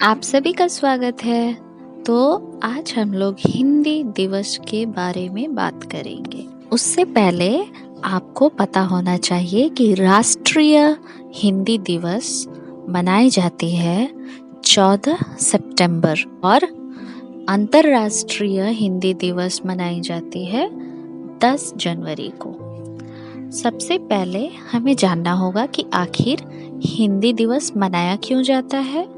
आप सभी का स्वागत है। तो आज हम लोग हिंदी दिवस के बारे में बात करेंगे। उससे पहले आपको पता होना चाहिए कि राष्ट्रीय हिंदी दिवस मनाई जाती है 14 सितंबर और अंतर्राष्ट्रीय हिंदी दिवस मनाई जाती है 10 जनवरी को। सबसे पहले हमें जानना होगा कि आखिर हिंदी दिवस मनाया क्यों जाता है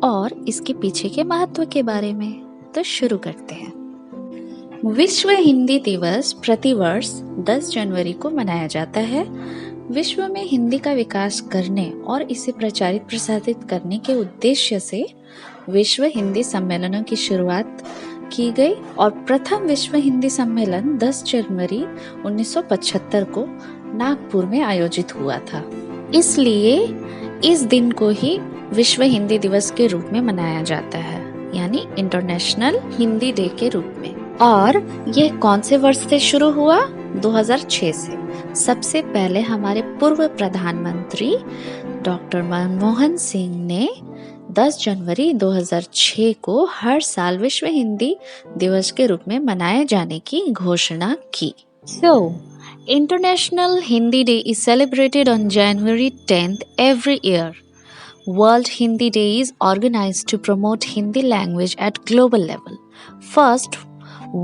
और इसके पीछे के महत्व के बारे में। तो शुरू करते हैं। विश्व हिंदी दिवस प्रतिवर्ष 10 जनवरी को मनाया जाता है। विश्व में हिंदी का विकास करने और इसे प्रचारित प्रसारित करने के उद्देश्य से विश्व हिंदी सम्मेलनों की शुरुआत की गई और प्रथम विश्व हिंदी सम्मेलन 10 जनवरी 1975 को नागपुर में आयोजित हुआ था। इसलिए इस दिन को ही विश्व हिंदी दिवस के रूप में मनाया जाता है, यानी इंटरनेशनल हिंदी डे के रूप में। और यह कौन से वर्ष से शुरू हुआ? 2006 से। सबसे पहले हमारे पूर्व प्रधानमंत्री डॉक्टर मनमोहन सिंह ने 10 जनवरी 2006 को हर साल विश्व हिंदी दिवस के रूप में मनाए जाने की घोषणा की। International Hindi Day is celebrated on January 10th every year. World Hindi Day is organized to promote Hindi language at global level. First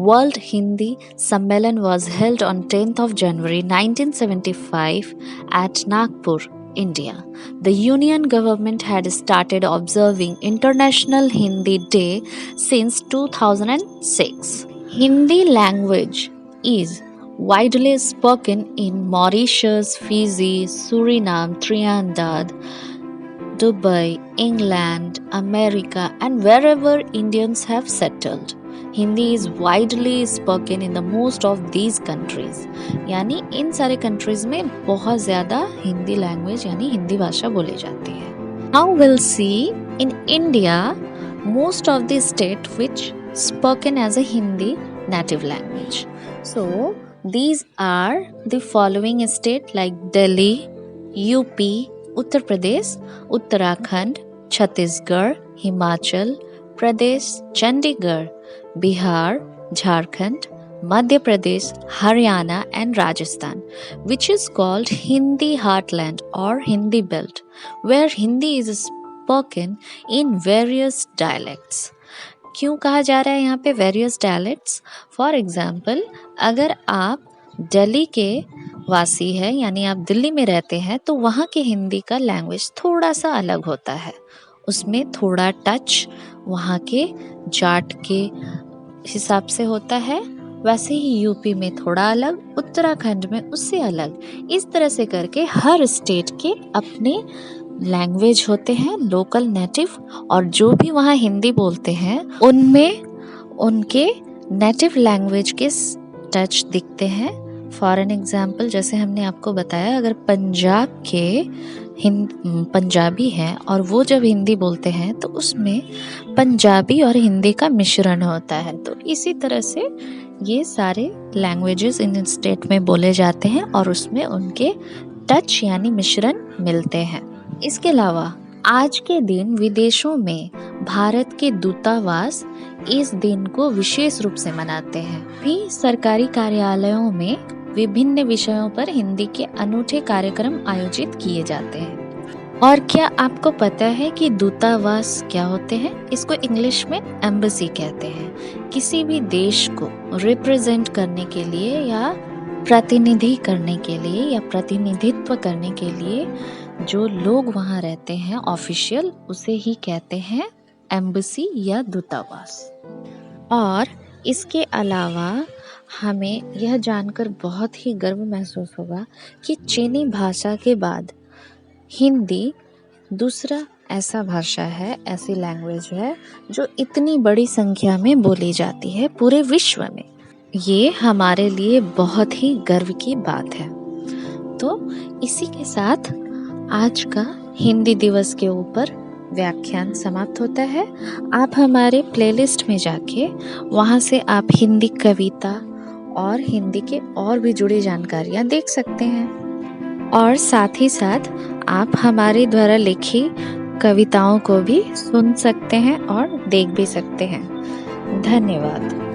World Hindi Sammelan was held on 10th of January 1975 at Nagpur, India. The Union government had started observing International Hindi Day since 2006. Hindi language is widely spoken in Mauritius, Fiji, Suriname, Trinidad, Dubai, England, America, and wherever Indians have settled. Hindi is widely spoken in the most of these countries. यानी इन सारे countries में बहुत ज़्यादा Hindi language यानी हिंदी भाषा बोली जाती है. Now we'll see in India most of the state which spoken as a Hindi native language. So these are the following state like Delhi, UP, Uttar Pradesh, Uttarakhand, Chhattisgarh, Himachal Pradesh, Chandigarh, Bihar, Jharkhand, Madhya Pradesh, Haryana and Rajasthan, which is called Hindi Heartland or Hindi Belt, where Hindi is spoken in various dialects. क्यों कहा जा रहा है यहाँ पे various dialects? For example, अगर आप दिल्ली के वासी है यानी आप दिल्ली में रहते हैं तो वहाँ के हिंदी का लैंग्वेज थोड़ा सा अलग होता है, उसमें थोड़ा टच वहाँ के जाट के हिसाब से होता है। वैसे ही यूपी में थोड़ा अलग, उत्तराखंड में उससे अलग, इस तरह से करके हर स्टेट के अपने लैंग्वेज होते हैं लोकल नेटिव, और जो भी वहाँ हिंदी बोलते हैं उनमें उनके नेटिव लैंग्वेज के टच दिखते हैं। फॉर एन एग्जाम्पल, जैसे हमने आपको बताया, अगर पंजाब के पंजाबी हैं और वो जब हिंदी बोलते हैं तो उसमें पंजाबी और हिंदी का मिश्रण होता है। तो इसी तरह से ये सारे लैंग्वेजेस इन स्टेट में बोले जाते हैं और उसमें उनके टच यानी मिश्रण मिलते हैं। इसके अलावा आज के दिन विदेशों में भारत के दूतावास इस दिन को विशेष रूप से मनाते हैं। भी सरकारी कार्यालयों में विभिन्न विषयों पर हिंदी के अनूठे कार्यक्रम आयोजित किए जाते हैं। और क्या आपको पता है कि दूतावास क्या होते हैं? इसको इंग्लिश में एम्बेसी कहते हैं। किसी भी देश को रिप्रेजेंट करने के लिए या प्रतिनिधि करने के लिए या प्रतिनिधित्व करने के लिए जो लोग वहाँ रहते हैं ऑफिशियल, उसे ही कहते हैं एम्बेसी या दूतावास। और इसके अलावा हमें यह जानकर बहुत ही गर्व महसूस होगा कि चीनी भाषा के बाद हिंदी दूसरा ऐसा भाषा है, ऐसी लैंग्वेज है जो इतनी बड़ी संख्या में बोली जाती है पूरे विश्व में। ये हमारे लिए बहुत ही गर्व की बात है। तो इसी के साथ आज का हिंदी दिवस के ऊपर व्याख्यान समाप्त होता है। आप हमारे प्लेलिस्ट में जाके वहाँ से आप हिंदी कविता और हिंदी के और भी जुड़ी जानकारियाँ देख सकते हैं। और साथ ही साथ आप हमारे द्वारा लिखी कविताओं को भी सुन सकते हैं और देख भी सकते हैं। धन्यवाद।